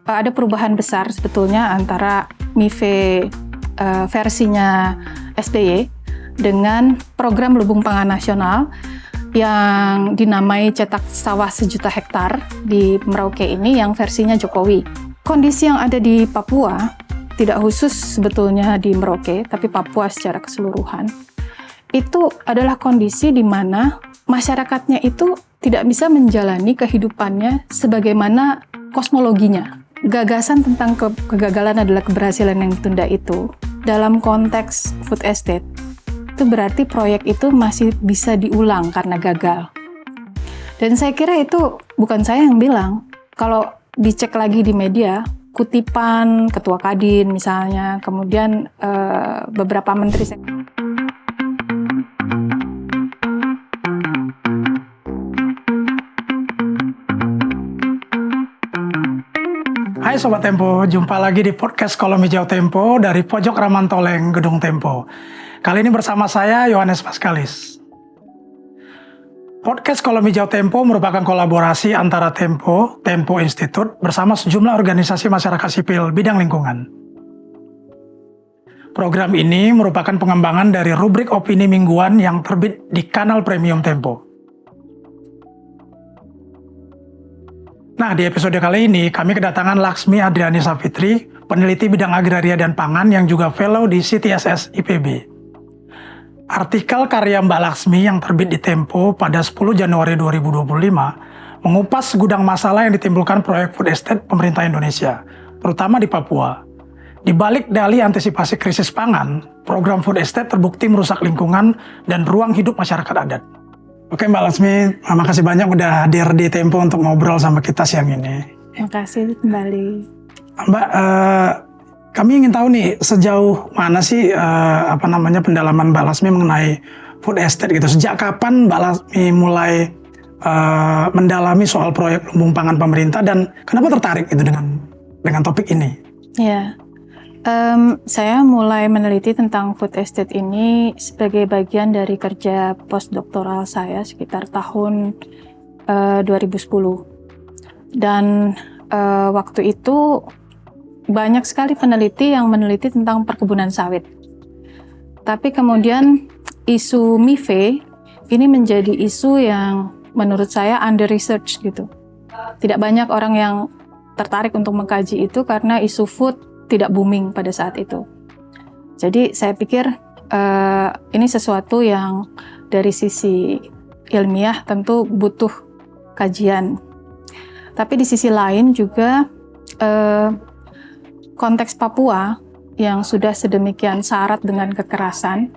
ada perubahan besar sebetulnya antara MIVE versinya SBY dengan program Lumbung Pangan Nasional yang dinamai Cetak Sawah Sejuta Hektar di Merauke ini yang versinya Jokowi. Kondisi yang ada di Papua, tidak khusus sebetulnya di Merauke, tapi Papua secara keseluruhan, itu adalah kondisi di mana masyarakatnya itu tidak bisa menjalani kehidupannya sebagaimana kosmologinya. Gagasan tentang kegagalan adalah keberhasilan yang ditunda itu, dalam konteks food estate, itu berarti proyek itu masih bisa diulang karena gagal. Dan saya kira itu bukan saya yang bilang. Kalau dicek lagi di media, kutipan Ketua Kadin misalnya, kemudian beberapa menteri. Hai Sobat Tempo, jumpa lagi di podcast Kolom Hijau Tempo dari Pojok Ramantoleng, Gedung Tempo. Kali ini bersama saya, Yohanes Paskalis. Podcast Kolom Hijau Tempo merupakan kolaborasi antara Tempo Institute bersama sejumlah organisasi masyarakat sipil bidang lingkungan. Program ini merupakan pengembangan dari rubrik opini mingguan yang terbit di kanal premium Tempo. Nah, di episode kali ini kami kedatangan Laksmi Adriani Savitri, peneliti bidang agraria dan pangan yang juga fellow di CTSS IPB. Artikel karya Mbak Laksmi yang terbit di Tempo pada 10 Januari 2025 mengupas segudang masalah yang ditimbulkan proyek food estate pemerintah Indonesia, terutama di Papua. Di balik dalih antisipasi krisis pangan, program food estate terbukti merusak lingkungan dan ruang hidup masyarakat adat. Oke Mbak Laksmi, makasih banyak udah hadir di Tempo untuk ngobrol sama kita siang ini. Terima kasih kembali. Mbak, kami ingin tahu nih sejauh mana sih pendalaman Mbak Laksmi mengenai food estate gitu. Sejak kapan Mbak Laksmi mulai mendalami soal proyek lumbung pangan pemerintah dan kenapa tertarik gitu dengan topik ini? Ya. Saya mulai meneliti tentang food estate ini sebagai bagian dari kerja postdoktoral saya sekitar tahun 2010. Dan waktu itu banyak sekali peneliti yang meneliti tentang perkebunan sawit. Tapi kemudian isu MIVE ini menjadi isu yang menurut saya under research gitu. Tidak banyak orang yang tertarik untuk mengkaji itu karena isu food tidak booming pada saat itu. Jadi saya pikir ini sesuatu yang dari sisi ilmiah tentu butuh kajian. Tapi di sisi lain juga konteks Papua yang sudah sedemikian syarat dengan kekerasan,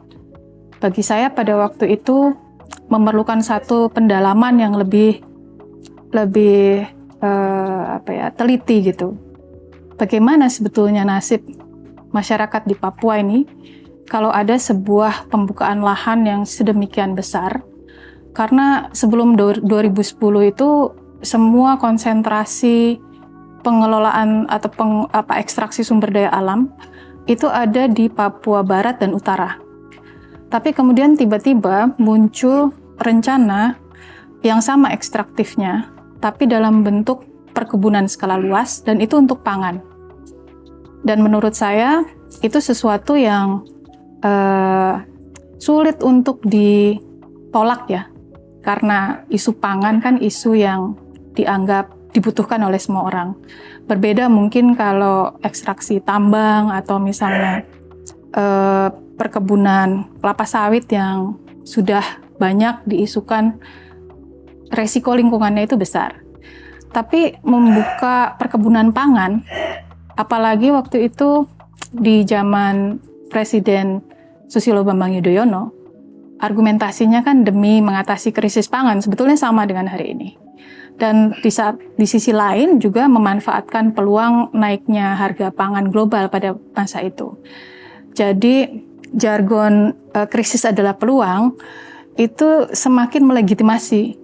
bagi saya pada waktu itu memerlukan satu pendalaman yang lebih teliti gitu. Bagaimana sebetulnya nasib masyarakat di Papua ini kalau ada sebuah pembukaan lahan yang sedemikian besar? Karena sebelum 2010 itu semua konsentrasi pengelolaan atau ekstraksi sumber daya alam itu ada di Papua Barat dan Utara. Tapi kemudian tiba-tiba muncul rencana yang sama ekstraktifnya, tapi dalam bentuk perkebunan skala luas dan itu untuk pangan. Dan menurut saya itu sesuatu yang sulit untuk ditolak ya, karena isu pangan kan isu yang dianggap dibutuhkan oleh semua orang. Berbeda mungkin kalau ekstraksi tambang atau misalnya perkebunan kelapa sawit yang sudah banyak diisukan resiko lingkungannya itu besar. Tapi membuka perkebunan pangan, apalagi waktu itu di zaman Presiden Susilo Bambang Yudhoyono, argumentasinya kan demi mengatasi krisis pangan, sebetulnya sama dengan hari ini. Dan di sisi lain juga memanfaatkan peluang naiknya harga pangan global pada masa itu. Jadi jargon krisis adalah peluang itu semakin melegitimasi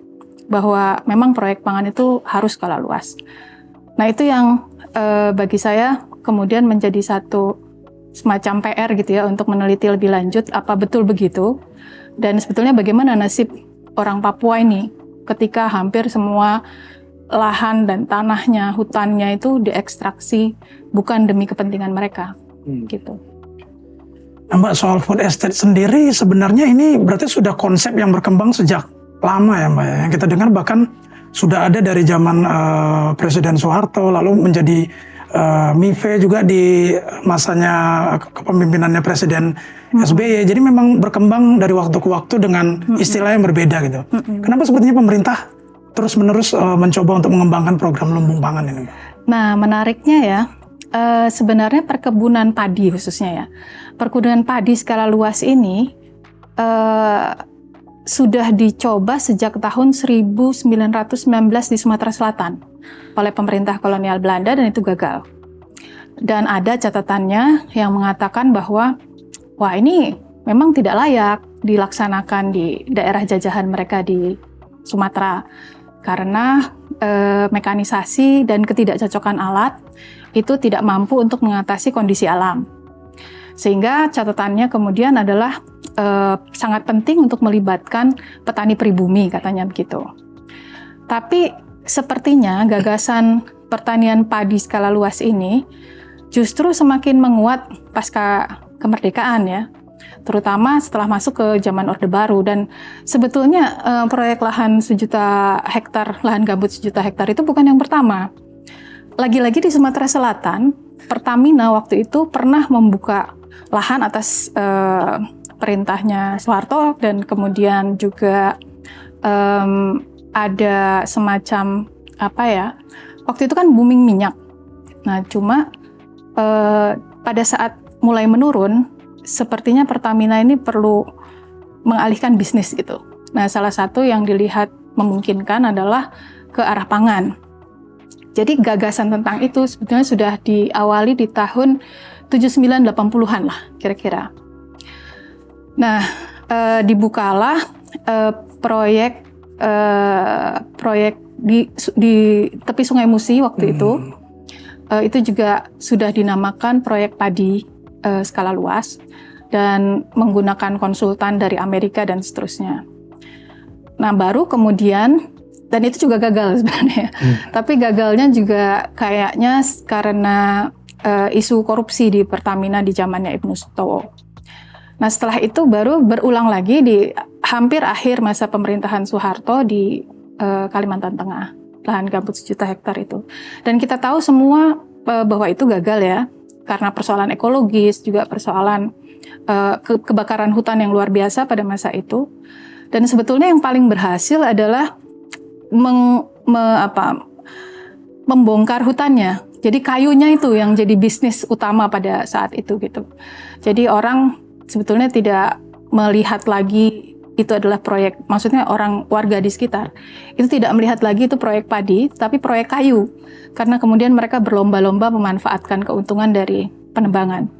bahwa memang proyek pangan itu harus skala luas. Nah itu yang bagi saya kemudian menjadi satu semacam PR gitu ya untuk meneliti lebih lanjut apa betul begitu dan sebetulnya bagaimana nasib orang Papua ini ketika hampir semua lahan dan tanahnya, hutannya itu diekstraksi bukan demi kepentingan mereka, gitu. Nah, Mbak, soal food estate sendiri sebenarnya ini berarti sudah konsep yang berkembang sejak lama ya, Mbak. Yang kita dengar bahkan sudah ada dari zaman Presiden Soeharto, lalu menjadi MIFE juga di masanya kepemimpinannya Presiden SBY. Jadi memang berkembang dari waktu ke waktu dengan istilah yang berbeda gitu. Kenapa sepertinya pemerintah terus-menerus mencoba untuk mengembangkan program lumbung pangan ini, Mbak? Nah, menariknya ya, sebenarnya perkebunan padi khususnya ya, perkebunan padi skala luas ini sudah dicoba sejak tahun 1919 di Sumatera Selatan oleh pemerintah kolonial Belanda dan itu gagal. Dan ada catatannya yang mengatakan bahwa wah ini memang tidak layak dilaksanakan di daerah jajahan mereka di Sumatera karena mekanisasi dan ketidakcocokan alat itu tidak mampu untuk mengatasi kondisi alam. Sehingga catatannya kemudian adalah sangat penting untuk melibatkan petani pribumi, katanya begitu. Tapi sepertinya gagasan pertanian padi skala luas ini justru semakin menguat pasca kemerdekaan ya, terutama setelah masuk ke zaman Orde Baru. Dan sebetulnya proyek lahan 1 juta hektar, lahan gambut 1 juta hektar itu bukan yang pertama. Lagi-lagi di Sumatera Selatan, Pertamina waktu itu pernah membuka lahan atas perintahnya Soeharto dan kemudian juga ada semacam apa ya, waktu itu kan booming minyak. Nah cuma pada saat mulai menurun, sepertinya Pertamina ini perlu mengalihkan bisnis gitu. Nah, salah satu yang dilihat memungkinkan adalah ke arah pangan. Jadi gagasan tentang itu sebetulnya sudah diawali di tahun 79-80-an lah kira-kira. Nah, dibukalah proyek di tepi Sungai Musi waktu itu. Itu juga sudah dinamakan proyek padi skala luas dan menggunakan konsultan dari Amerika dan seterusnya. Nah baru kemudian, dan itu juga gagal sebenarnya, tapi gagalnya juga kayaknya karena isu korupsi di Pertamina di zamannya Ibnu Sutowo. Nah setelah itu baru berulang lagi di hampir akhir masa pemerintahan Soeharto di Kalimantan Tengah, lahan gambut 1 juta hektar itu. Dan kita tahu semua bahwa itu gagal ya, karena persoalan ekologis, juga persoalan kebakaran hutan yang luar biasa pada masa itu. Dan sebetulnya yang paling berhasil adalah membongkar hutannya. Jadi kayunya itu yang jadi bisnis utama pada saat itu gitu. Jadi orang sebetulnya tidak melihat lagi itu adalah proyek, maksudnya warga di sekitar itu tidak melihat lagi itu proyek padi, tapi proyek kayu, karena kemudian mereka berlomba-lomba memanfaatkan keuntungan dari penebangan.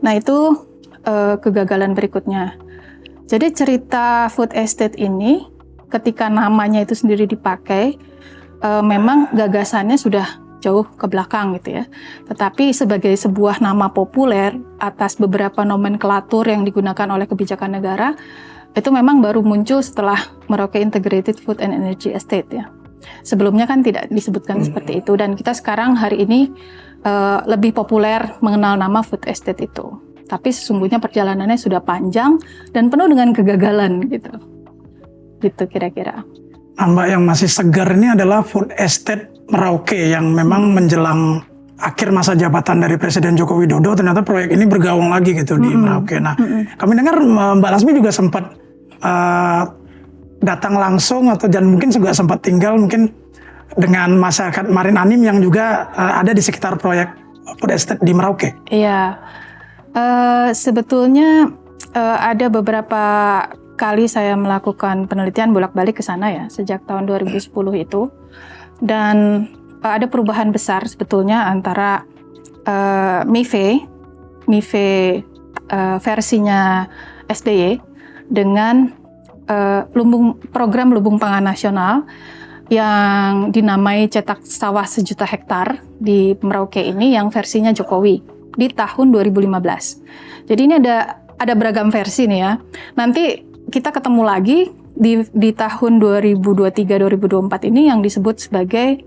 Nah itu kegagalan berikutnya. Jadi cerita food estate ini ketika namanya itu sendiri dipakai, memang gagasannya sudah jauh ke belakang gitu ya. Tetapi sebagai sebuah nama populer atas beberapa nomenklatur yang digunakan oleh kebijakan negara, itu memang baru muncul setelah Merauke Integrated Food and Energy Estate ya. Sebelumnya kan tidak disebutkan seperti itu, dan kita sekarang hari ini lebih populer mengenal nama food estate itu. Tapi sesungguhnya perjalanannya sudah panjang dan penuh dengan kegagalan gitu. Gitu kira-kira. Nah, Mbak, yang masih segar ini adalah food estate Merauke yang memang menjelang akhir masa jabatan dari Presiden Joko Widodo, ternyata proyek ini bergaung lagi gitu di Merauke. Nah, kami dengar Mbak Lasmi juga sempat datang langsung dan mungkin juga sempat tinggal mungkin dengan masyarakat Marin Anim yang juga ada di sekitar proyek food estate di Merauke. Iya, sebetulnya ada beberapa kali saya melakukan penelitian bolak-balik ke sana ya, sejak tahun 2010 itu. Dan ada perubahan besar sebetulnya antara MIFE versinya SBY dengan program lumbung pangan nasional yang dinamai cetak sawah 1 juta hektar di Merauke ini, yang versinya Jokowi di tahun 2015. Jadi ini ada beragam versi nih ya. Nanti kita ketemu lagi di tahun 2023-2024 ini yang disebut sebagai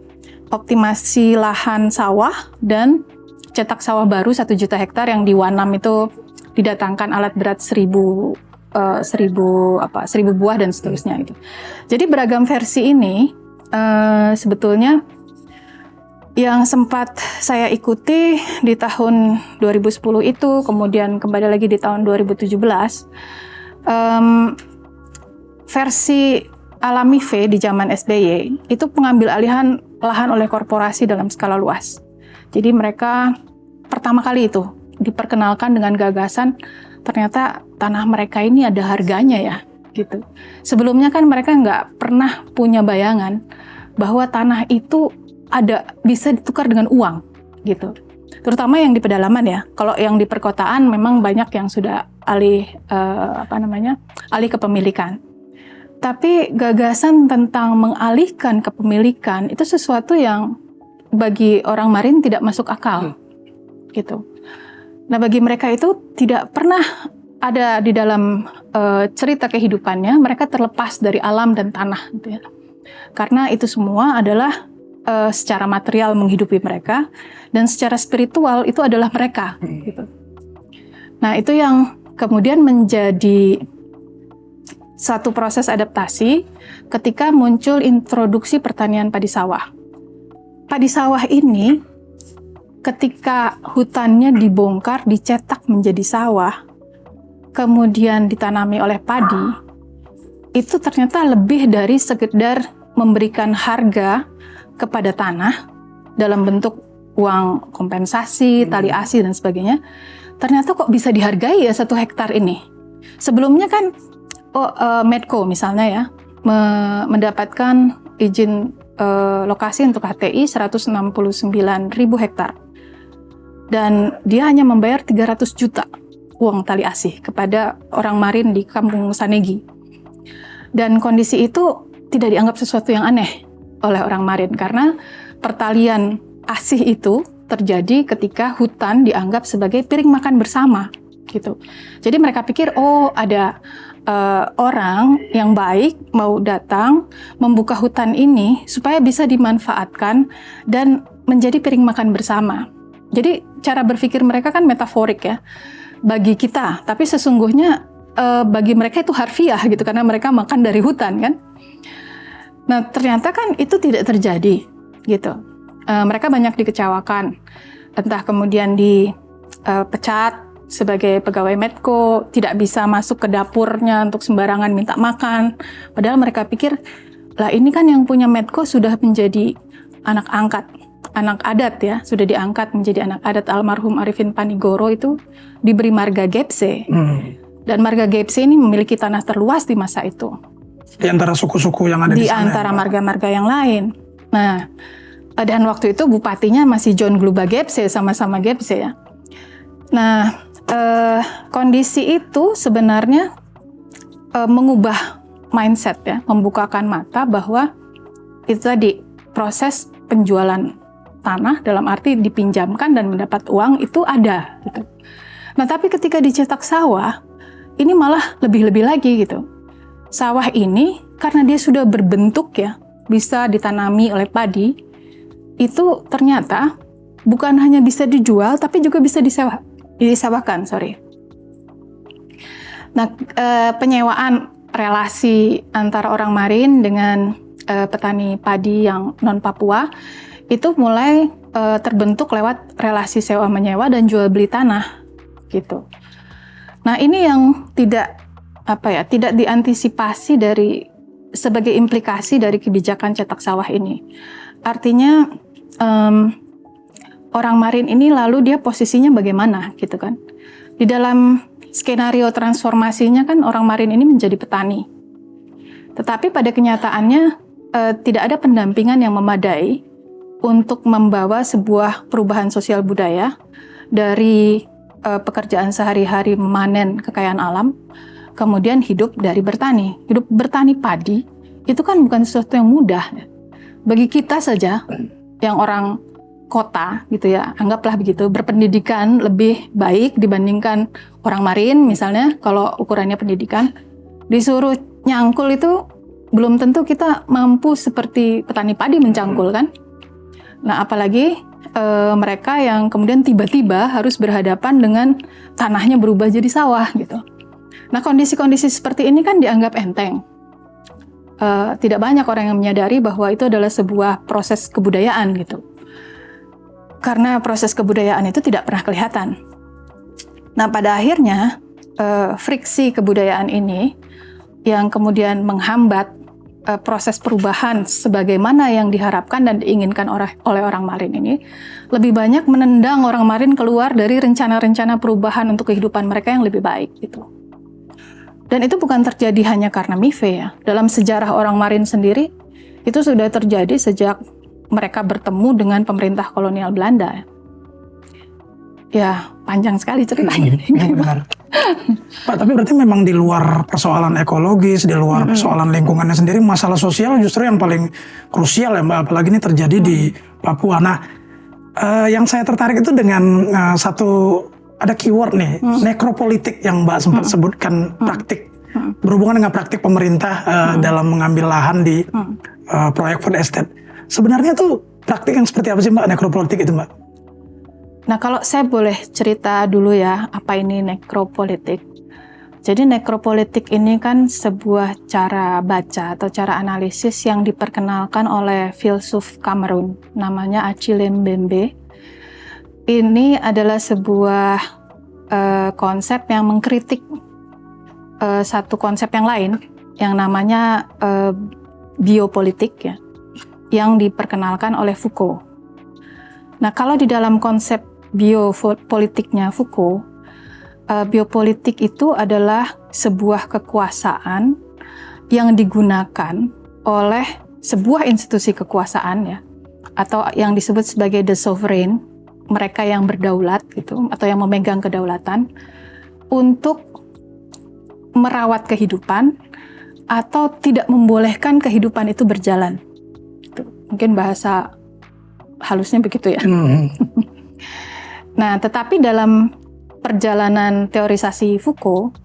optimasi lahan sawah dan cetak sawah baru 1 juta hektar yang di Wanam itu didatangkan alat berat 1000 buah dan seterusnya itu. Jadi beragam versi ini sebetulnya yang sempat saya ikuti di tahun 2010 itu, kemudian kembali lagi di tahun 2017, versi alami V di zaman SBY itu pengambil alihan lahan oleh korporasi dalam skala luas. Jadi mereka pertama kali itu diperkenalkan dengan gagasan ternyata tanah mereka ini ada harganya ya, gitu. Sebelumnya kan mereka nggak pernah punya bayangan bahwa tanah itu bisa ditukar dengan uang, gitu. Terutama yang di pedalaman ya. Kalau yang di perkotaan memang banyak yang sudah alih kepemilikan. Tapi gagasan tentang mengalihkan kepemilikan itu sesuatu yang bagi orang Marin tidak masuk akal, gitu. Nah, bagi mereka itu tidak pernah ada di dalam cerita kehidupannya mereka terlepas dari alam dan tanah, gitu ya. Karena itu semua adalah secara material menghidupi mereka dan secara spiritual itu adalah mereka, gitu. Nah, itu yang kemudian menjadi satu proses adaptasi ketika muncul introduksi pertanian padi sawah. Padi sawah ini ketika hutannya dibongkar, dicetak menjadi sawah, kemudian ditanami oleh padi, itu ternyata lebih dari sekedar memberikan harga kepada tanah dalam bentuk uang kompensasi, tali asi dan sebagainya. Ternyata kok bisa dihargai ya 1 hektar ini. Sebelumnya kan Medco misalnya ya mendapatkan izin lokasi untuk HTI 169.000 hektar. Dan dia hanya membayar 300 juta uang tali asih kepada orang Marin di Kampung Sanegi. Dan kondisi itu tidak dianggap sesuatu yang aneh oleh orang Marin karena pertalian asih itu terjadi ketika hutan dianggap sebagai piring makan bersama, gitu. Jadi mereka pikir ada orang yang baik mau datang membuka hutan ini supaya bisa dimanfaatkan dan menjadi piring makan bersama. Jadi cara berpikir mereka kan metaforik ya bagi kita, tapi sesungguhnya bagi mereka itu harfiah gitu karena mereka makan dari hutan kan. Nah, ternyata kan itu tidak terjadi, gitu. Mereka banyak dikecewakan, entah kemudian dipecat sebagai pegawai Medco, tidak bisa masuk ke dapurnya untuk sembarangan minta makan. Padahal mereka pikir, lah ini kan yang punya Medco sudah menjadi anak angkat, anak adat ya, sudah diangkat menjadi anak adat. Almarhum Arifin Panigoro itu diberi marga Gepse. Dan marga Gepse ini memiliki tanah terluas di masa itu. Di antara suku-suku yang ada di sana. Di antara marga-marga yang lain. Nah, dan waktu itu bupatinya masih John Gluba Gepse, sama-sama Gepse ya. Nah, kondisi itu sebenarnya mengubah mindset ya, membukakan mata bahwa itu tadi proses penjualan tanah dalam arti dipinjamkan dan mendapat uang itu ada gitu. Nah, tapi ketika dicetak sawah, ini malah lebih-lebih lagi gitu. Sawah ini karena dia sudah berbentuk ya, bisa ditanami oleh padi, itu ternyata bukan hanya bisa dijual tapi juga bisa disewakan. Nah, penyewaan relasi antara orang Marin dengan petani padi yang non Papua itu mulai terbentuk lewat relasi sewa menyewa dan jual beli tanah gitu. Nah, ini yang tidak diantisipasi sebagai implikasi dari kebijakan cetak sawah ini. Artinya orang Marin ini lalu dia posisinya bagaimana gitu kan. Di dalam skenario transformasinya kan orang Marin ini menjadi petani. Tetapi pada kenyataannya tidak ada pendampingan yang memadai untuk membawa sebuah perubahan sosial budaya dari pekerjaan sehari-hari memanen kekayaan alam, kemudian hidup dari bertani. Hidup bertani padi itu kan bukan sesuatu yang mudah. Bagi kita saja yang orang kota gitu ya, anggaplah begitu, berpendidikan lebih baik dibandingkan orang Marin misalnya, kalau ukurannya pendidikan, disuruh nyangkul itu belum tentu kita mampu seperti petani padi mencangkul kan. Nah apalagi mereka yang kemudian tiba-tiba harus berhadapan dengan tanahnya berubah jadi sawah gitu. Nah kondisi-kondisi seperti ini kan dianggap enteng. Tidak banyak orang yang menyadari bahwa itu adalah sebuah proses kebudayaan gitu. Karena proses kebudayaan itu tidak pernah kelihatan. Nah pada akhirnya friksi kebudayaan ini yang kemudian menghambat proses perubahan sebagaimana yang diharapkan dan diinginkan oleh orang Marin ini lebih banyak menendang orang Marin keluar dari rencana-rencana perubahan untuk kehidupan mereka yang lebih baik gitu. Dan itu bukan terjadi hanya karena MIFE ya. Dalam sejarah orang Marin sendiri itu sudah terjadi sejak mereka bertemu dengan pemerintah kolonial Belanda. Ya, panjang sekali ceritanya. Benar. Pak, tapi berarti memang di luar persoalan ekologis, di luar persoalan lingkungannya sendiri, masalah sosial justru yang paling krusial ya Mbak, apalagi ini terjadi di Papua. Nah, yang saya tertarik itu dengan ada keyword nih, nekropolitik yang Mbak sempat sebutkan, praktik, berhubungan dengan praktik pemerintah dalam mengambil lahan di proyek food estate. Sebenarnya tuh praktik yang seperti apa sih Mbak, nekropolitik itu Mbak? Nah kalau saya boleh cerita dulu ya, apa ini nekropolitik. Jadi nekropolitik ini kan sebuah cara baca atau cara analisis yang diperkenalkan oleh filsuf Kamerun, namanya Achille Mbembe. Ini adalah sebuah konsep yang mengkritik satu konsep yang lain, yang namanya biopolitik ya, yang diperkenalkan oleh Foucault. Nah kalau di dalam konsep biopolitiknya Foucault, biopolitik itu adalah sebuah kekuasaan yang digunakan oleh sebuah institusi kekuasaan ya, atau yang disebut sebagai the sovereign, mereka yang berdaulat gitu, atau yang memegang kedaulatan untuk merawat kehidupan atau tidak membolehkan kehidupan itu berjalan. Mungkin bahasa halusnya begitu ya. Nah, tetapi dalam perjalanan teorisasi Foucault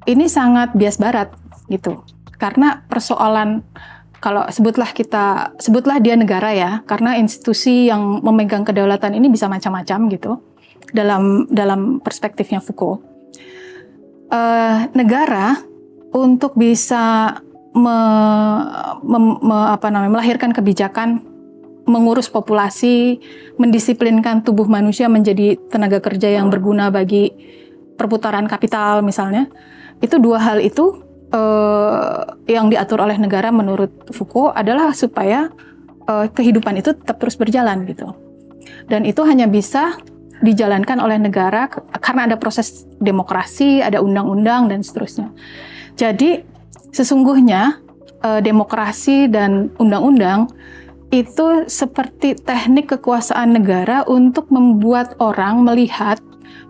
ini sangat bias barat gitu. Karena persoalan, kalau sebutlah dia negara ya, karena institusi yang memegang kedaulatan ini bisa macam-macam gitu dalam perspektifnya Foucault. Negara untuk bisa melahirkan kebijakan, mengurus populasi, mendisiplinkan tubuh manusia menjadi tenaga kerja yang berguna bagi perputaran kapital misalnya, itu dua hal itu yang diatur oleh negara menurut Foucault adalah supaya kehidupan itu tetap terus berjalan gitu. Dan itu hanya bisa dijalankan oleh negara karena ada proses demokrasi, ada undang-undang dan seterusnya. Jadi sesungguhnya demokrasi dan undang-undang itu seperti teknik kekuasaan negara untuk membuat orang melihat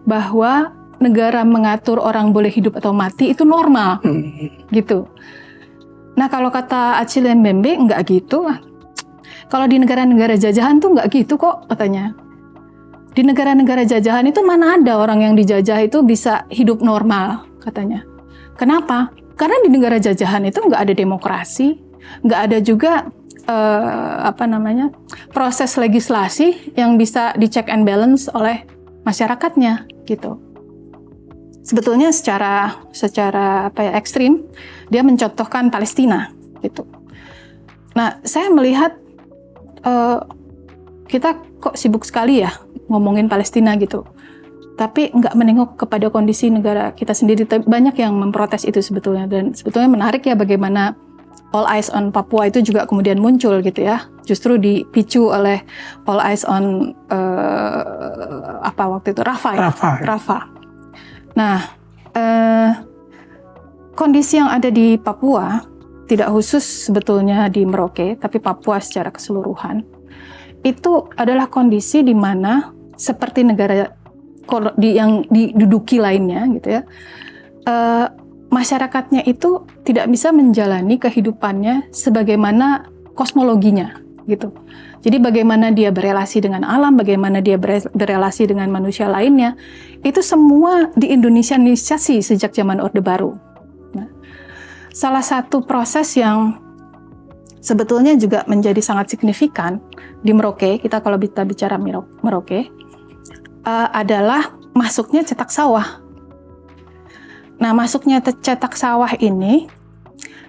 bahwa negara mengatur orang boleh hidup atau mati itu normal, gitu. Nah kalau kata Achille Mbembe enggak gitu. Kalau di negara-negara jajahan tuh enggak gitu kok katanya. Di negara-negara jajahan itu mana ada orang yang dijajah itu bisa hidup normal katanya. Kenapa? Karena di negara jajahan itu enggak ada demokrasi, enggak ada juga proses legislasi yang bisa di check and balance oleh masyarakatnya gitu. Sebetulnya secara ekstrim dia mencontohkan Palestina gitu. Nah, saya melihat kita kok sibuk sekali ya ngomongin Palestina gitu. Tapi nggak menengok kepada kondisi negara kita sendiri. Banyak yang memprotes itu sebetulnya, dan sebetulnya menarik ya bagaimana All Eyes on Papua itu juga kemudian muncul gitu ya, justru dipicu oleh All Eyes on waktu itu Rafah. Nah, kondisi yang ada di Papua tidak khusus sebetulnya di Merauke, tapi Papua secara keseluruhan itu adalah kondisi di mana seperti negara yang diduduki lainnya gitu ya. Masyarakatnya itu tidak bisa menjalani kehidupannya sebagaimana kosmologinya gitu. Jadi bagaimana dia berelasi dengan alam, bagaimana dia berelasi dengan manusia lainnya, itu semua di Indonesia-nisasi sejak zaman Orde Baru. Nah, salah satu proses yang sebetulnya juga menjadi sangat signifikan di Merauke, kalau kita bicara Merauke, adalah masuknya cetak sawah. Nah, masuknya cetak sawah ini,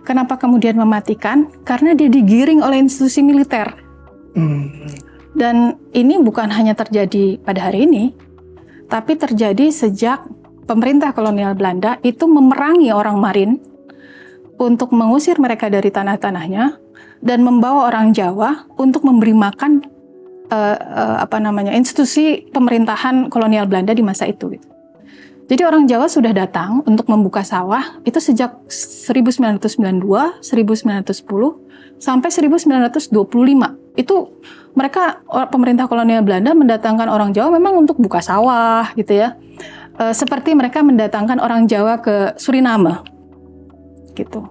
kenapa kemudian mematikan? Karena dia digiring oleh institusi militer. Dan ini bukan hanya terjadi pada hari ini, tapi terjadi sejak pemerintah kolonial Belanda itu memerangi orang Marin untuk mengusir mereka dari tanah-tanahnya dan membawa orang Jawa untuk memberi makan institusi pemerintahan kolonial Belanda di masa itu. Jadi orang Jawa sudah datang untuk membuka sawah itu sejak 1992, 1910 sampai 1925. Itu mereka pemerintah kolonial Belanda mendatangkan orang Jawa memang untuk buka sawah gitu ya. Seperti mereka mendatangkan orang Jawa ke Suriname gitu.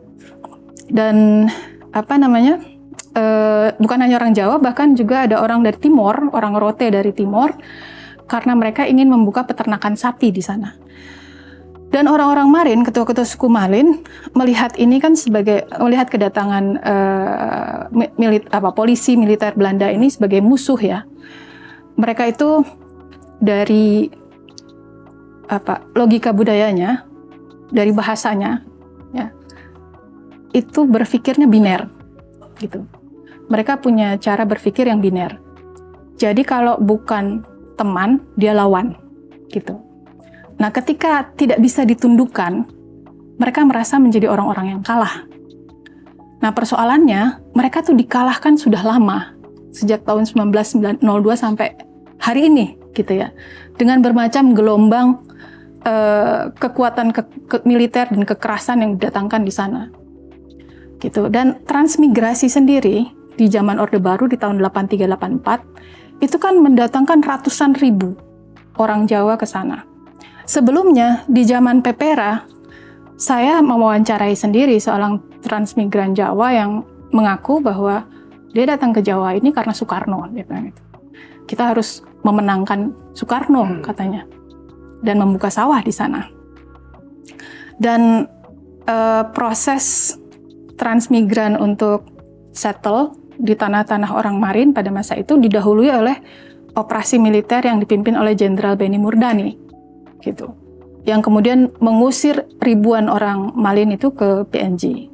Dan bukan hanya orang Jawa, bahkan juga ada orang dari Timor, orang Rote dari Timor, karena mereka ingin membuka peternakan sapi di sana. Dan orang-orang Marin, ketua-ketua suku Marin, melihat ini kan melihat kedatangan polisi militer Belanda ini sebagai musuh ya. Mereka itu dari logika budayanya, dari bahasanya, ya, itu berpikirnya biner, gitu. Mereka punya cara berpikir yang biner. Jadi kalau bukan teman, dia lawan, gitu. Nah, ketika tidak bisa ditundukkan, mereka merasa menjadi orang-orang yang kalah. Nah, persoalannya, mereka tuh dikalahkan sudah lama, sejak tahun 1902 sampai hari ini, gitu ya. Dengan bermacam gelombang kekuatan militer dan kekerasan yang didatangkan di sana. Gitu. Dan transmigrasi sendiri di zaman Orde Baru di tahun 83-84 itu kan mendatangkan ratusan ribu orang Jawa ke sana. Sebelumnya di zaman Pepera, saya mewawancarai sendiri seorang transmigran Jawa yang mengaku bahwa dia datang ke Jawa ini karena Soekarno, dia bilang gitu. Kita harus memenangkan Soekarno katanya dan membuka sawah di sana. Dan proses transmigran untuk settle di tanah-tanah orang Marin pada masa itu didahului oleh operasi militer yang dipimpin oleh Jenderal Benny Murdani, gitu. Yang kemudian mengusir ribuan orang Malin itu ke PNG.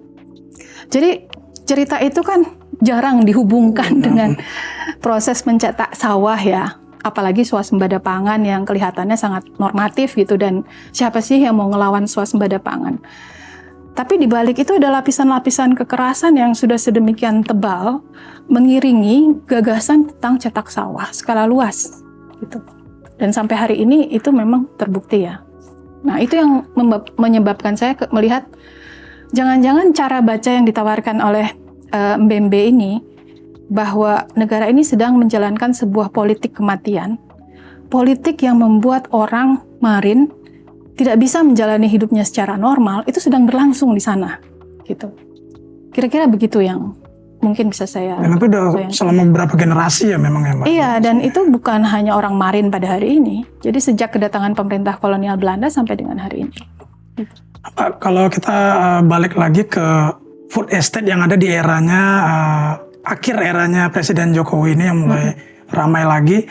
Jadi cerita itu kan jarang dihubungkan dengan proses mencetak sawah ya, apalagi swasembada pangan yang kelihatannya sangat normatif gitu, dan siapa sih yang mau ngelawan swasembada pangan? Tapi di balik itu ada lapisan-lapisan kekerasan yang sudah sedemikian tebal mengiringi gagasan tentang cetak sawah skala luas gitu. Dan sampai hari ini itu memang terbukti ya. Nah, itu yang menyebabkan saya melihat jangan-jangan cara baca yang ditawarkan oleh Mbembe ini, bahwa negara ini sedang menjalankan sebuah politik kematian, politik yang membuat orang Marin tidak bisa menjalani hidupnya secara normal, itu sedang berlangsung di sana, gitu. Kira-kira begitu yang mungkin bisa saya. Dan itu udah selama beberapa generasi ya memang ya, Mbak? Iya, dan itu bukan hanya orang Marin pada hari ini. Jadi sejak kedatangan pemerintah kolonial Belanda sampai dengan hari ini. Gitu. Kalau kita balik lagi ke food estate yang ada di eranya, akhir eranya Presiden Jokowi ini yang mulai ramai lagi.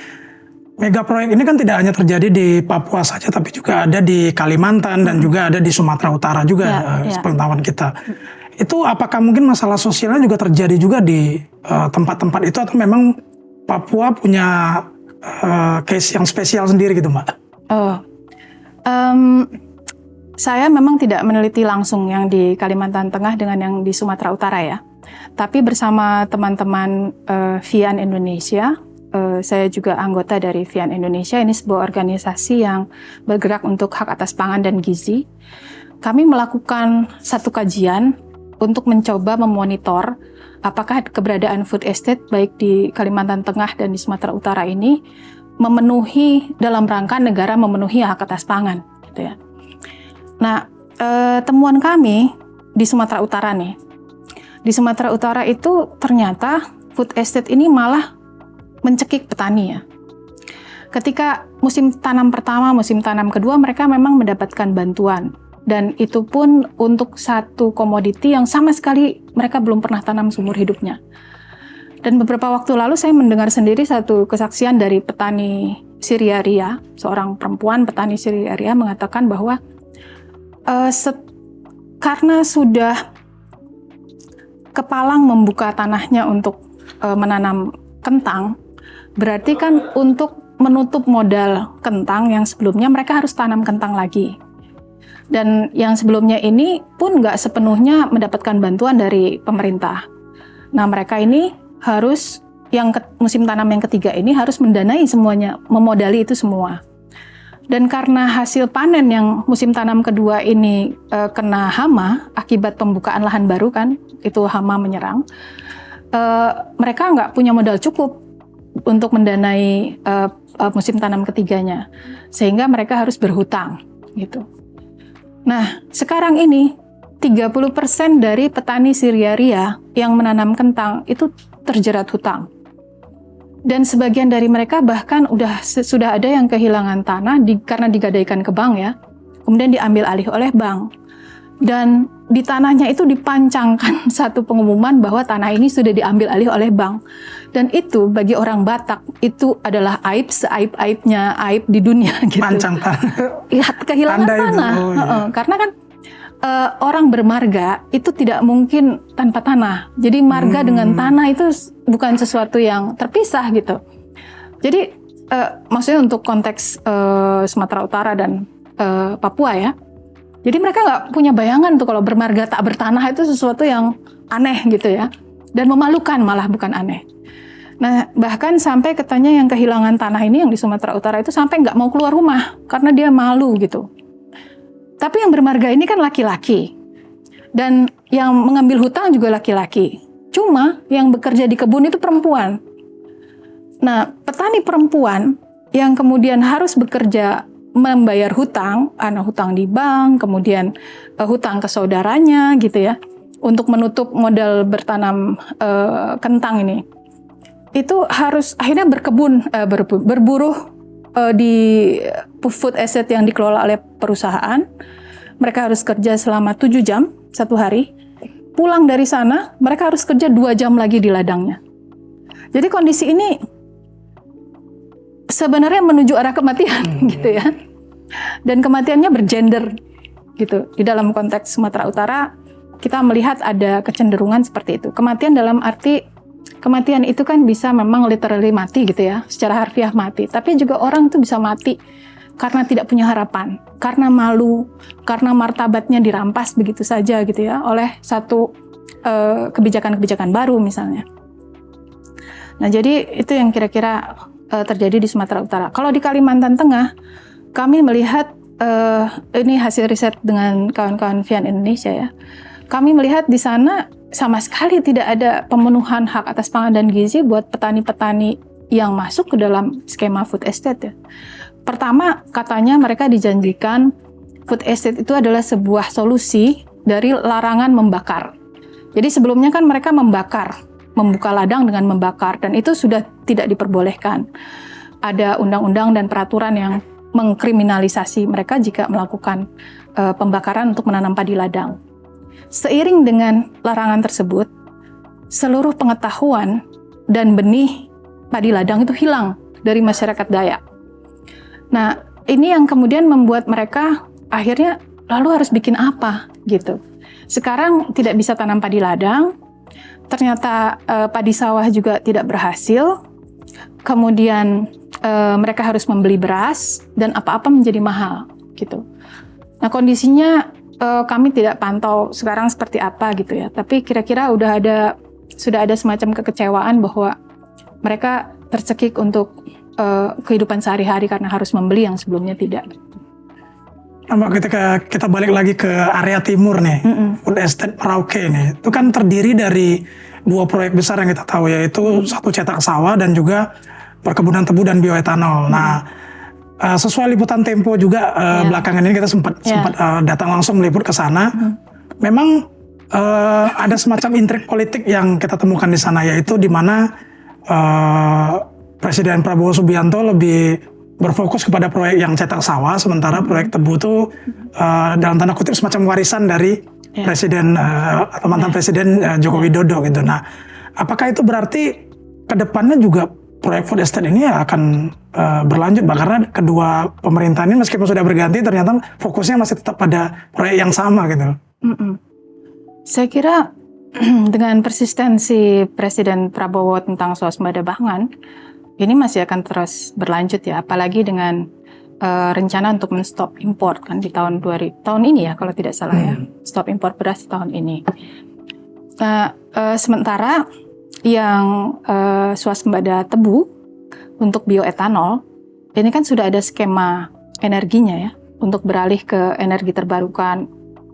Mega proyek ini kan tidak hanya terjadi di Papua saja, tapi juga ada di Kalimantan dan juga ada di Sumatera Utara juga, sepengetahuan kita. Itu apakah mungkin masalah sosialnya juga terjadi juga di tempat-tempat itu, atau memang Papua punya case yang spesial sendiri gitu, Mbak? Saya memang tidak meneliti langsung yang di Kalimantan Tengah dengan yang di Sumatera Utara ya. Tapi bersama teman-teman VIAN Indonesia, saya juga anggota dari VIAN Indonesia, ini sebuah organisasi yang bergerak untuk hak atas pangan dan gizi. Kami melakukan satu kajian untuk mencoba memonitor apakah keberadaan food estate baik di Kalimantan Tengah dan di Sumatera Utara ini memenuhi dalam rangka negara memenuhi hak atas pangan, gitu ya. Nah, temuan kami di Sumatera Utara nih, di Sumatera Utara itu ternyata food estate ini malah mencekik petani ya. Ketika musim tanam pertama, musim tanam kedua, mereka memang mendapatkan bantuan Dan itu pun untuk satu komoditi yang sama sekali mereka belum pernah tanam seumur hidupnya. Dan beberapa waktu lalu saya mendengar sendiri satu kesaksian dari petani Syria Ria, seorang perempuan petani Syria Ria mengatakan bahwa karena sudah kepalang membuka tanahnya untuk menanam kentang, berarti kan untuk menutup modal kentang yang sebelumnya mereka harus tanam kentang lagi. Dan yang sebelumnya ini pun nggak sepenuhnya mendapatkan bantuan dari pemerintah. Nah mereka ini harus, musim tanam yang ketiga ini harus mendanai semuanya, memodali itu semua. Dan karena hasil panen yang musim tanam kedua ini kena hama akibat pembukaan lahan baru kan, itu hama menyerang, mereka nggak punya modal cukup untuk mendanai musim tanam ketiganya, sehingga mereka harus berhutang gitu. Nah, sekarang ini 30% dari petani Syria Ria yang menanam kentang itu terjerat hutang. Dan sebagian dari mereka bahkan sudah ada yang kehilangan tanah karena digadaikan ke bank ya. Kemudian diambil alih oleh bank. Dan di tanahnya itu dipancangkan satu pengumuman bahwa tanah ini sudah diambil alih oleh bank. Dan itu bagi orang Batak itu adalah aib seaib-aibnya aib di dunia gitu. Pancang tanah. Kehilangan tanah. Karena kan orang bermarga itu tidak mungkin tanpa tanah. Jadi marga dengan tanah itu bukan sesuatu yang terpisah gitu. Jadi maksudnya untuk konteks Sumatera Utara dan Papua ya. Jadi mereka nggak punya bayangan tuh kalau bermarga tak bertanah itu sesuatu yang aneh gitu ya. Dan memalukan malah, bukan aneh. Nah bahkan sampai katanya yang kehilangan tanah ini yang di Sumatera Utara itu sampai nggak mau keluar rumah karena dia malu gitu. Tapi yang bermarga ini kan laki-laki. Dan yang mengambil hutang juga laki-laki. Cuma yang bekerja di kebun itu perempuan. Nah petani perempuan yang kemudian harus bekerja membayar hutang, hutang di bank, kemudian hutang ke saudaranya gitu ya, untuk menutup modal bertanam kentang ini. Itu harus akhirnya berburuh di food asset yang dikelola oleh perusahaan. Mereka harus kerja selama 7 jam satu hari. Pulang dari sana, mereka harus kerja 2 jam lagi di ladangnya. Jadi kondisi ini sebenarnya menuju arah kematian gitu ya. Dan kematiannya bergender gitu. Di dalam konteks Sumatera Utara kita melihat ada kecenderungan seperti itu. Kematian dalam arti kematian itu kan bisa memang literally mati gitu ya, secara harfiah mati. Tapi juga orang itu bisa mati karena tidak punya harapan, karena malu, karena martabatnya dirampas begitu saja gitu ya oleh satu kebijakan-kebijakan baru misalnya. Nah jadi itu yang kira-kira terjadi di Sumatera Utara. Kalau di Kalimantan Tengah, kami melihat ini hasil riset dengan kawan-kawan Vian Indonesia ya. Kami melihat di sana sama sekali tidak ada pemenuhan hak atas pangan dan gizi buat petani-petani yang masuk ke dalam skema food estate ya. Pertama, katanya mereka dijanjikan food estate itu adalah sebuah solusi dari larangan membakar. Jadi sebelumnya kan mereka membuka ladang dengan membakar, dan itu sudah tidak diperbolehkan. Ada undang-undang dan peraturan yang mengkriminalisasi mereka jika melakukan pembakaran untuk menanam padi ladang. Seiring dengan larangan tersebut, seluruh pengetahuan dan benih padi ladang itu hilang dari masyarakat Dayak. Nah, ini yang kemudian membuat mereka akhirnya lalu harus bikin apa gitu. Sekarang tidak bisa tanam padi ladang, ternyata padi sawah juga tidak berhasil, kemudian mereka harus membeli beras dan apa-apa menjadi mahal gitu. Nah kondisinya kami tidak pantau sekarang seperti apa gitu ya. Tapi kira-kira sudah ada semacam kekecewaan bahwa mereka tercekik untuk kehidupan sehari-hari karena harus membeli yang sebelumnya tidak. Mbak, ketika kita balik lagi ke area timur nih, Food Estate Merauke nih, itu kan terdiri dari 2 proyek besar yang kita tahu, yaitu satu cetak sawah dan juga perkebunan tebu dan bioetanol. Nah, sesuai liputan Tempo juga belakangan ini kita sempat datang langsung meliput ke sana. Memang ada semacam intrik politik yang kita temukan di sana, yaitu di mana Presiden Prabowo Subianto lebih berfokus kepada proyek yang cetak sawah, sementara proyek tebu itu dalam tanda kutip semacam warisan dari presiden atau mantan presiden Joko Widodo gitu. Nah, apakah itu berarti kedepannya juga proyek food estate ini akan berlanjut, Mbak? Karena kedua pemerintahan ini meskipun sudah berganti, ternyata fokusnya masih tetap pada proyek yang sama gitu. Saya kira dengan persistensi Presiden Prabowo tentang swasembada pangan, ini masih akan terus berlanjut ya, apalagi dengan rencana untuk men-stop import kan di tahun ini ya kalau tidak salah ya, stop import beras tahun ini. Nah, sementara yang swasembada tebu untuk bioetanol ini kan sudah ada skema energinya ya untuk beralih ke energi terbarukan,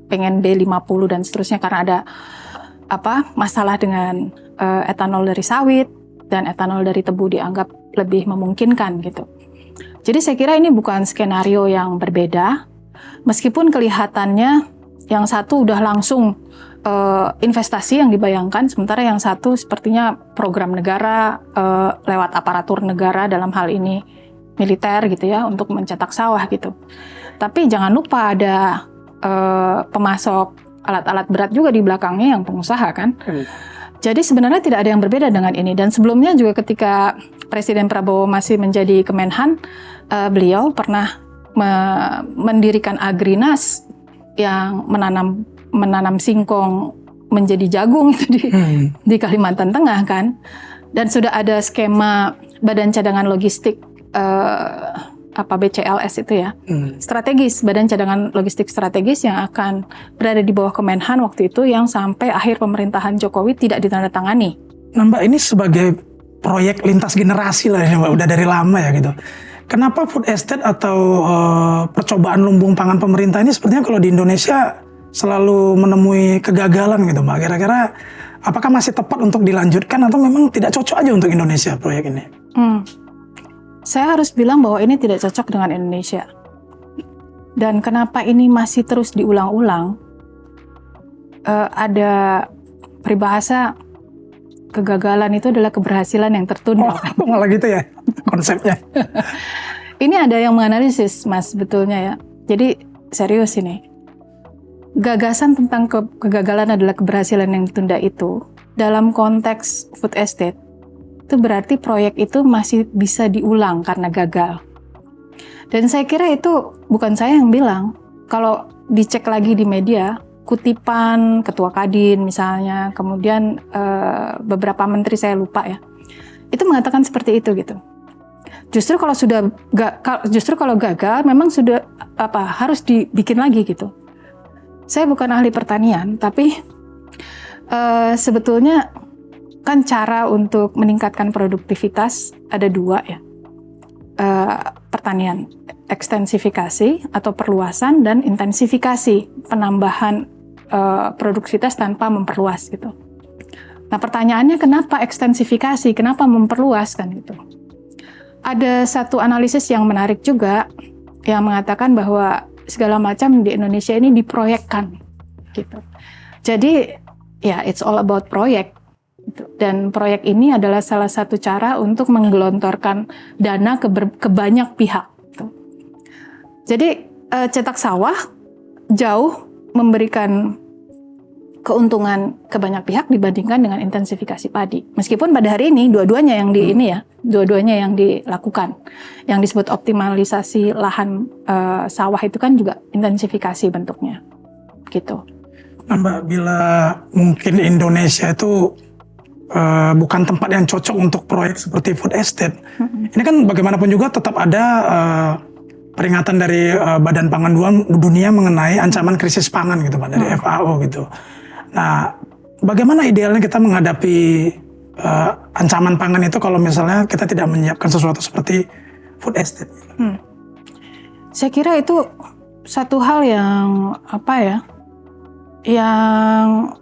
pengen B50 dan seterusnya karena ada masalah dengan etanol dari sawit dan etanol dari tebu dianggap lebih memungkinkan gitu. Jadi saya kira ini bukan skenario yang berbeda, meskipun kelihatannya yang satu udah langsung investasi yang dibayangkan, sementara yang satu sepertinya program negara lewat aparatur negara dalam hal ini militer gitu ya untuk mencetak sawah gitu. Tapi jangan lupa ada pemasok alat-alat berat juga di belakangnya yang pengusaha kan. Jadi sebenarnya tidak ada yang berbeda dengan ini. Dan sebelumnya juga ketika Presiden Prabowo masih menjadi Kemenhan, beliau pernah mendirikan Agrinas yang menanam singkong menjadi jagung itu di Kalimantan Tengah kan. Dan sudah ada skema Badan Cadangan Logistik BCLS itu ya, strategis, Badan Cadangan Logistik Strategis yang akan berada di bawah Kemenhan waktu itu yang sampai akhir pemerintahan Jokowi tidak ditandatangani. Nah Mbak, ini sebagai proyek lintas generasi lah ya Mbak, udah dari lama ya gitu. Kenapa food estate atau percobaan lumbung pangan pemerintah ini sepertinya kalau di Indonesia selalu menemui kegagalan gitu Mbak? Kira-kira apakah masih tepat untuk dilanjutkan atau memang tidak cocok aja untuk Indonesia proyek ini? Saya harus bilang bahwa ini tidak cocok dengan Indonesia. Dan kenapa ini masih terus diulang-ulang? Ada peribahasa kegagalan itu adalah keberhasilan yang tertunda. Oh, malah gitu ya konsepnya. Ini ada yang menganalisis, Mas, betulnya ya. Jadi serius ini. Gagasan tentang kegagalan adalah keberhasilan yang ditunda itu dalam konteks food estate. Itu berarti proyek itu masih bisa diulang karena gagal. Dan saya kira itu bukan saya yang bilang. Kalau dicek lagi di media, kutipan Ketua Kadin misalnya, kemudian beberapa menteri saya lupa ya, itu mengatakan seperti itu gitu. Justru kalau gagal, memang sudah harus dibikin lagi gitu. Saya bukan ahli pertanian, tapi sebetulnya kan cara untuk meningkatkan produktivitas ada dua ya, pertanian ekstensifikasi atau perluasan dan intensifikasi penambahan produktivitas tanpa memperluas gitu. Nah pertanyaannya kenapa ekstensifikasi, kenapa memperluas kan gitu? Ada satu analisis yang menarik juga yang mengatakan bahwa segala macam di Indonesia ini diproyekkan gitu. Jadi ya it's all about proyek. Dan proyek ini adalah salah satu cara untuk menggelontorkan dana ke banyak pihak. Jadi cetak sawah jauh memberikan keuntungan ke banyak pihak dibandingkan dengan intensifikasi padi. Meskipun pada hari ini dua-duanya yang dilakukan. Yang disebut optimalisasi lahan sawah itu kan juga intensifikasi bentuknya. Gitu. Nah Mbak, bila mungkin Indonesia itu bukan tempat yang cocok untuk proyek seperti food estate. Ini kan bagaimanapun juga tetap ada peringatan dari Badan Pangan Dunia mengenai ancaman krisis pangan gitu Pak, dari FAO gitu. Nah, bagaimana idealnya kita menghadapi ancaman pangan itu kalau misalnya kita tidak menyiapkan sesuatu seperti food estate? Saya kira itu satu hal yang yang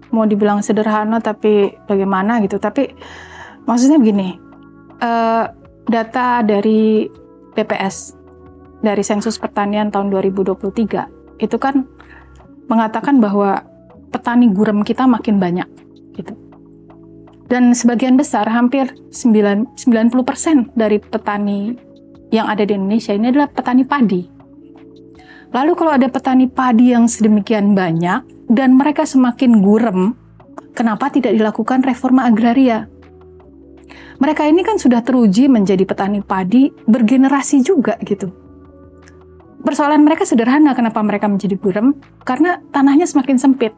mau dibilang sederhana tapi bagaimana gitu. Tapi maksudnya begini, data dari BPS, dari Sensus Pertanian tahun 2023, itu kan mengatakan bahwa petani gurem kita makin banyak gitu. Dan sebagian besar, hampir 90% dari petani yang ada di Indonesia ini adalah petani padi. Lalu kalau ada petani padi yang sedemikian banyak dan mereka semakin gurem, kenapa tidak dilakukan reforma agraria? Mereka ini kan sudah teruji menjadi petani padi bergenerasi juga gitu. Persoalan mereka sederhana, kenapa mereka menjadi gurem? Karena tanahnya semakin sempit.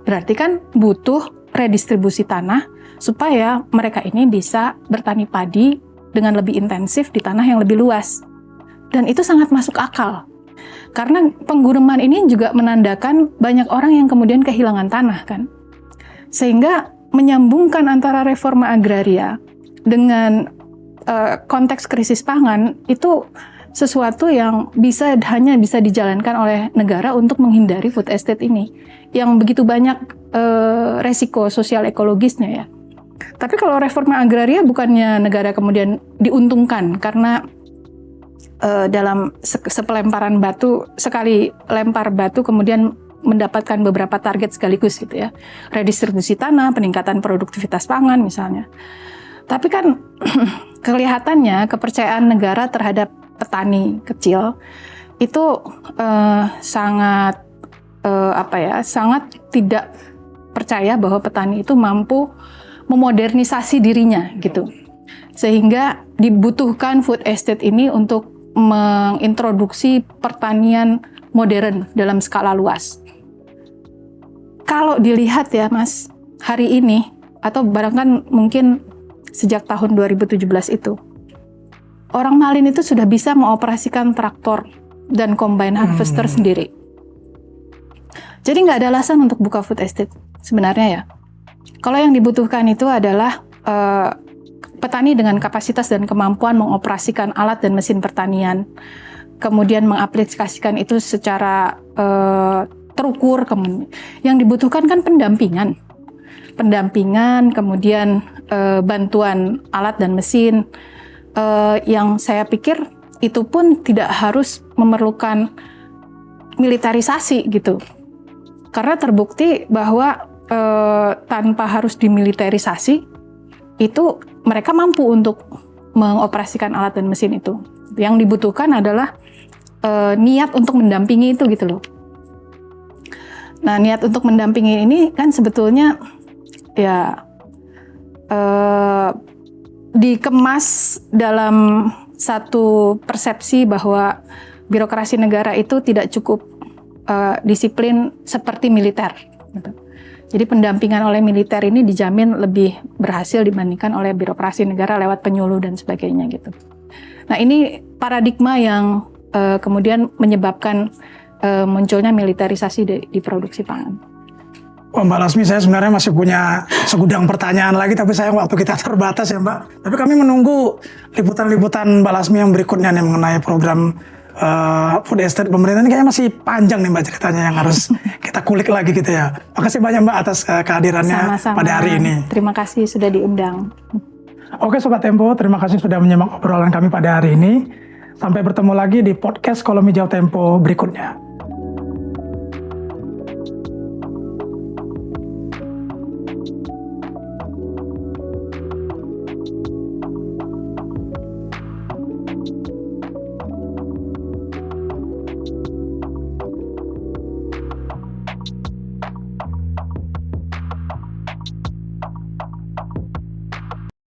Berarti kan butuh redistribusi tanah supaya mereka ini bisa bertani padi dengan lebih intensif di tanah yang lebih luas. Dan itu sangat masuk akal. Karena penggureman ini juga menandakan banyak orang yang kemudian kehilangan tanah kan. Sehingga menyambungkan antara reforma agraria dengan konteks krisis pangan itu sesuatu yang hanya bisa dijalankan oleh negara untuk menghindari food estate ini yang begitu banyak resiko sosial ekologisnya ya. Tapi kalau reforma agraria bukannya negara kemudian diuntungkan karena dalam sepelemparan batu, sekali lempar batu kemudian mendapatkan beberapa target sekaligus gitu ya. Redistribusi tanah, peningkatan produktivitas pangan misalnya. Tapi kan kelihatannya kepercayaan negara terhadap petani kecil itu sangat sangat tidak percaya bahwa petani itu mampu memodernisasi dirinya gitu. Sehingga dibutuhkan food estate ini untuk mengintroduksi pertanian modern dalam skala luas. Kalau dilihat ya Mas, hari ini atau barangkali mungkin sejak tahun 2017 itu, orang Malin itu sudah bisa mengoperasikan traktor dan combine harvester sendiri. Jadi nggak ada alasan untuk buka food estate sebenarnya ya. Kalau yang dibutuhkan itu adalah petani dengan kapasitas dan kemampuan mengoperasikan alat dan mesin pertanian, kemudian mengaplikasikan itu secara terukur. Yang dibutuhkan kan pendampingan, kemudian bantuan alat dan mesin, yang saya pikir itu pun tidak harus memerlukan militerisasi gitu, karena terbukti bahwa tanpa harus dimiliterisasi itu mereka mampu untuk mengoperasikan alat dan mesin itu. Yang dibutuhkan adalah niat untuk mendampingi itu gitu loh. Nah, niat untuk mendampingi ini kan sebetulnya ya dikemas dalam satu persepsi bahwa birokrasi negara itu tidak cukup disiplin seperti militer gitu. Jadi pendampingan oleh militer ini dijamin lebih berhasil dibandingkan oleh birokrasi negara lewat penyuluh dan sebagainya gitu. Nah, ini paradigma yang kemudian menyebabkan munculnya militerisasi di produksi pangan. Wah, Mbak Lasmi, saya sebenarnya masih punya segudang pertanyaan lagi, tapi sayang waktu kita terbatas ya Mbak. Tapi kami menunggu liputan-liputan Mbak Lasmi yang berikutnya nih mengenai program food estate pemerintah ini kayaknya masih panjang nih Mbak ceritanya yang harus kita kulik lagi gitu ya. Makasih banyak Mbak atas kehadirannya. Sama-sama. Pada hari ini. Terima kasih sudah diundang. Oke Sobat Tempo, terima kasih sudah menyimak obrolan kami pada hari ini. Sampai bertemu lagi di podcast Kolom Hijau Tempo berikutnya.